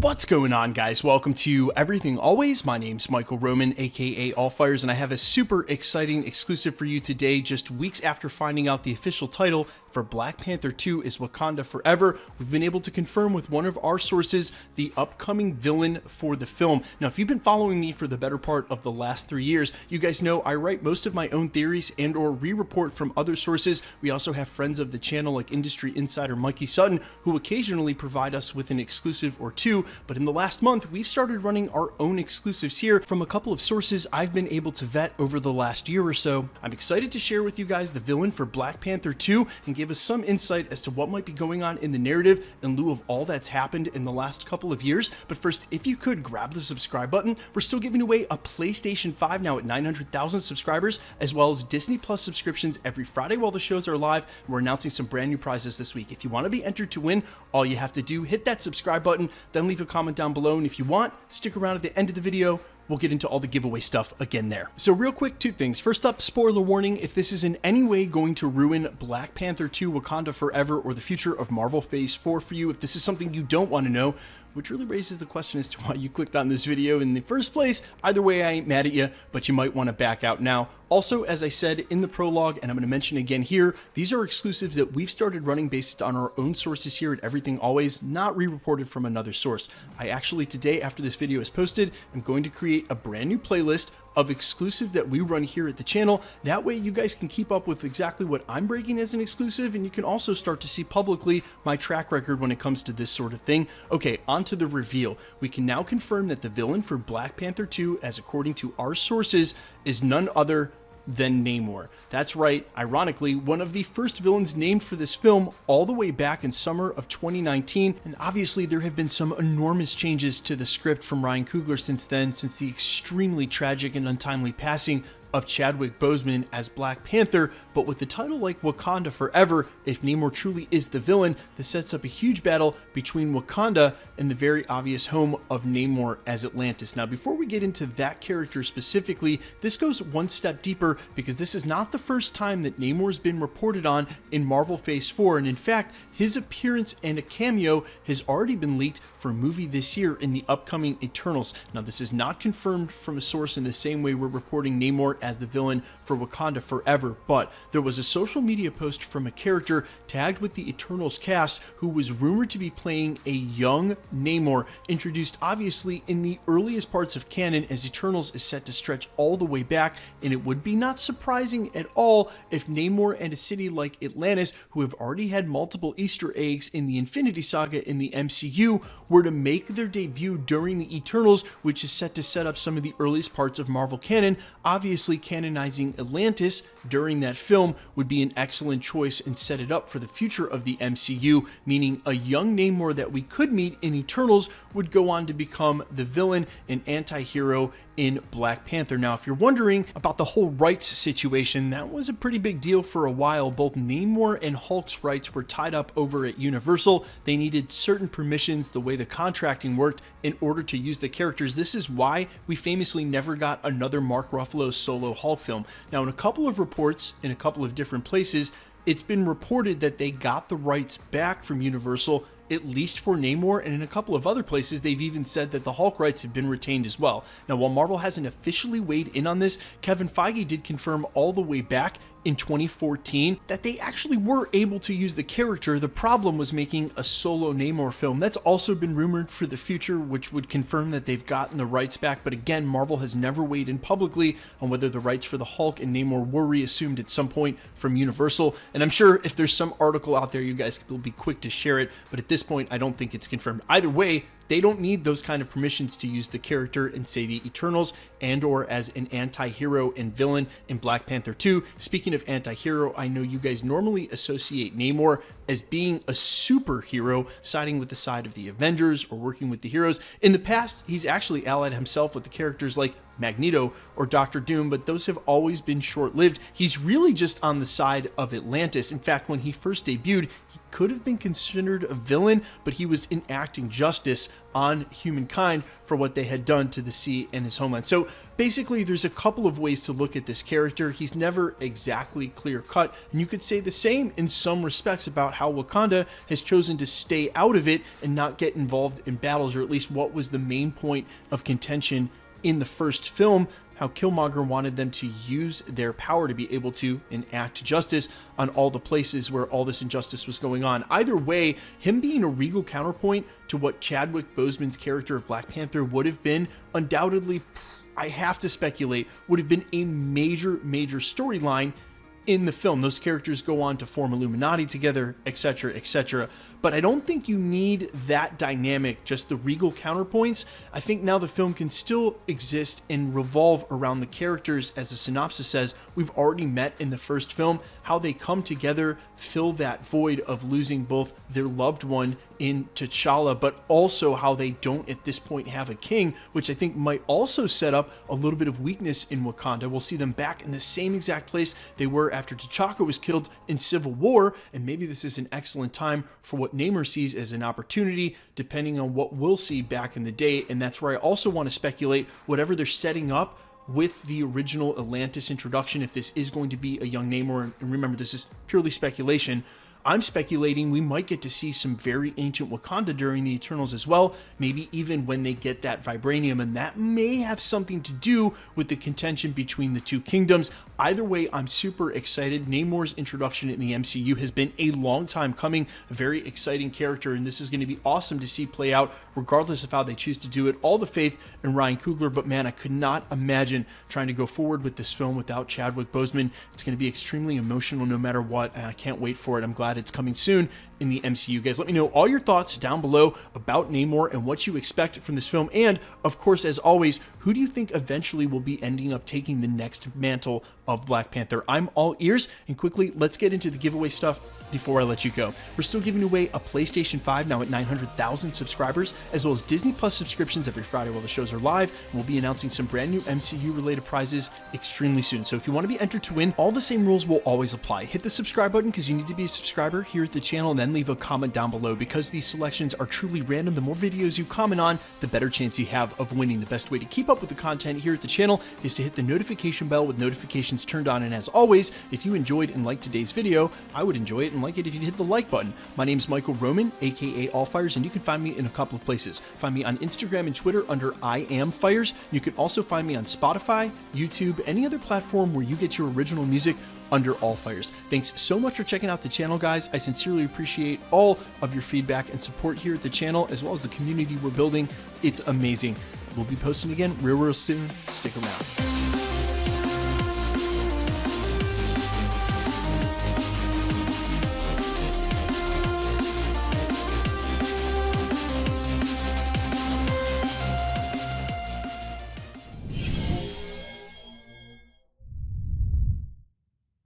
What's going on, guys? Welcome to Everything Always. My name's Michael Roman, aka Allfires, and I have a super exciting exclusive for you today. Just weeks after finding out the official title for Black Panther 2 is Wakanda Forever, we've been able to confirm with one of our sources the upcoming villain for the film. Now, if you've been following me for the better part of the last 3 years, you guys know I write most of my own theories and or re-report from other sources. We also have friends of the channel like industry insider Mikey Sutton, who occasionally provide us with an exclusive or two. But in the last month, we've started running our own exclusives here from a couple of sources I've been able to vet over the last year or so. I'm excited to share with you guys the villain for Black Panther 2 and give us some insight as to what might be going on in the narrative in lieu of all that's happened in the last couple of years. But first, if you could grab the subscribe button, we're still giving away a PlayStation 5 now at 900,000 subscribers, as well as Disney Plus subscriptions every Friday while the shows are live. We're announcing some brand new prizes this week. If you want to be entered to win, all you have to do, hit that subscribe button, then leave a comment down below, and if you want, stick around at the end of the video. We'll get into all the giveaway stuff again there. So real quick, two things. First up, spoiler warning, if this is in any way going to ruin Black Panther 2 Wakanda Forever or the future of Marvel Phase 4 for you, if this is something you don't want to know, which really raises the question as to why you clicked on this video in the first place, either way, I ain't mad at you, but you might want to back out now. Also, as I said in the prologue, and I'm going to mention again here, these are exclusives that we've started running based on our own sources here at Everything Always, not re-reported from another source. I actually today, after this video is posted, I'm going to create a brand new playlist of exclusives that we run here at the channel. That way you guys can keep up with exactly what I'm breaking as an exclusive, and you can also start to see publicly my track record when it comes to this sort of thing. Okay, on to the reveal. We can now confirm that the villain for Black Panther 2, as according to our sources, is none other than Namor. That's right, ironically, one of the first villains named for this film all the way back in summer of 2019, and obviously there have been some enormous changes to the script from Ryan Coogler since then, since the extremely tragic and untimely passing of Chadwick Boseman as Black Panther. But with the title like Wakanda Forever, if Namor truly is the villain, this sets up a huge battle between Wakanda and the very obvious home of Namor as Atlantis. Now, before we get into that character specifically, this goes one step deeper, because this is not the first time that Namor's been reported on in Marvel Phase 4, and in fact, his appearance and a cameo has already been leaked for a movie this year in the upcoming Eternals. Now, this is not confirmed from a source in the same way we're reporting Namor as the villain for Wakanda Forever, but there was a social media post from a character tagged with the Eternals cast who was rumored to be playing a young Namor, introduced obviously in the earliest parts of canon, as Eternals is set to stretch all the way back, and it would be not surprising at all if Namor and a city like Atlantis, who have already had multiple Easter eggs in the Infinity Saga in the MCU, were to make their debut during the Eternals, which is set to set up some of the earliest parts of Marvel canon. Obviously, canonizing Atlantis during that film would be an excellent choice and set it up for the future of the MCU, meaning a young Namor that we could meet in Eternals would go on to become the villain and anti-hero in Black Panther. Now, if you're wondering about the whole rights situation, that was a pretty big deal for a while. Both Namor and Hulk's rights were tied up over at Universal. They needed certain permissions, the way the contracting worked, in order to use the characters. This is why we famously never got another Mark Ruffalo solo Hulk film. Now, in a couple of reports in a couple of different places, it's been reported that they got the rights back from Universal, at least for Namor, and in a couple of other places they've even said that the Hulk rights have been retained as well. Now, while Marvel hasn't officially weighed in on this, Kevin Fiege did confirm all the way back in 2014 that they actually were able to use the character. The problem was making a solo Namor film. That's also been rumored for the future, which would confirm that they've gotten the rights back. But again, Marvel has never weighed in publicly on whether the rights for the Hulk and Namor were reassumed at some point from Universal. And I'm sure if there's some article out there, you guys will be quick to share it. But at this point, I don't think it's confirmed. Either way, they don't need those kind of permissions to use the character in, say, the Eternals and or as an anti-hero and villain in Black Panther 2. Speaking of anti-hero, I know you guys normally associate Namor as being a superhero, siding with the side of the Avengers or working with the heroes. In the past, he's actually allied himself with the characters like Magneto or Doctor Doom, but those have always been short-lived. He's really just on the side of Atlantis. In fact, when he first debuted, he could have been considered a villain, but he was enacting justice on humankind for what they had done to the sea and his homeland. So basically, there's a couple of ways to look at this character. He's never exactly clear-cut, and you could say the same in some respects about how Wakanda has chosen to stay out of it and not get involved in battles, or at least what was the main point of contention in the first film, how Killmonger wanted them to use their power to be able to enact justice on all the places where all this injustice was going on. Either way, him being a regal counterpoint to what Chadwick Boseman's character of Black Panther would have been, undoubtedly, I have to speculate, would have been a major storyline in the film. Those characters go on to form Illuminati together, etc., etc. But I don't think you need that dynamic, just the regal counterpoints. I think now the film can still exist and revolve around the characters, as the synopsis says, we've already met in the first film, how they come together, fill that void of losing both their loved one in T'Challa, but also how they don't at this point have a king, which I think might also set up a little bit of weakness in Wakanda. We'll see them back in the same exact place they were after T'Chaka was killed in Civil War, and maybe this is an excellent time for what Namor sees as an opportunity, depending on what we'll see back in the day. And that's where I also want to speculate whatever they're setting up with the original Atlantis introduction, if this is going to be a young Namor, and remember, this is purely speculation, I'm speculating we might get to see some very ancient Wakanda during the Eternals as well, maybe even when they get that vibranium, and that may have something to do with the contention between the two kingdoms. Either way, I'm super excited. Namor's introduction in the MCU has been a long time coming, a very exciting character, and this is going to be awesome to see play out, regardless of how they choose to do it. All the faith in Ryan Coogler, but man, I could not imagine trying to go forward with this film without Chadwick Boseman. It's going to be extremely emotional no matter what, and I can't wait for it. I'm glad it's coming soon in the MCU. Guys, let me know all your thoughts down below about Namor and what you expect from this film. And of course, as always, who do you think eventually will be ending up taking the next mantle of Black Panther? I'm all ears. And quickly, let's get into the giveaway stuff before I let you go. We're still giving away a PlayStation 5 now at 900,000 subscribers, as well as Disney Plus subscriptions every Friday while the shows are live. And we'll be announcing some brand new MCU related prizes extremely soon. So if you want to be entered to win, all the same rules will always apply. Hit the subscribe button because you need to be a subscriber here at the channel, and then leave a comment down below. Because these selections are truly random, the more videos you comment on, the better chance you have of winning. The best way to keep up with the content here at the channel is to hit the notification bell with notifications turned on. And as always, if you enjoyed and liked today's video, I would enjoy it and like it if you hit the like button. My name is Michael Roman, aka Allfires, and you can find me in a couple of places. Find me on Instagram and Twitter under I Am Fires. You can also find me on Spotify, YouTube, any other platform where you get your original music under Allfires. Thanks so much for checking out the channel, guys. I sincerely appreciate all of your feedback and support here at the channel, as well as the community we're building. It's amazing. We'll be posting again real soon. Stick around.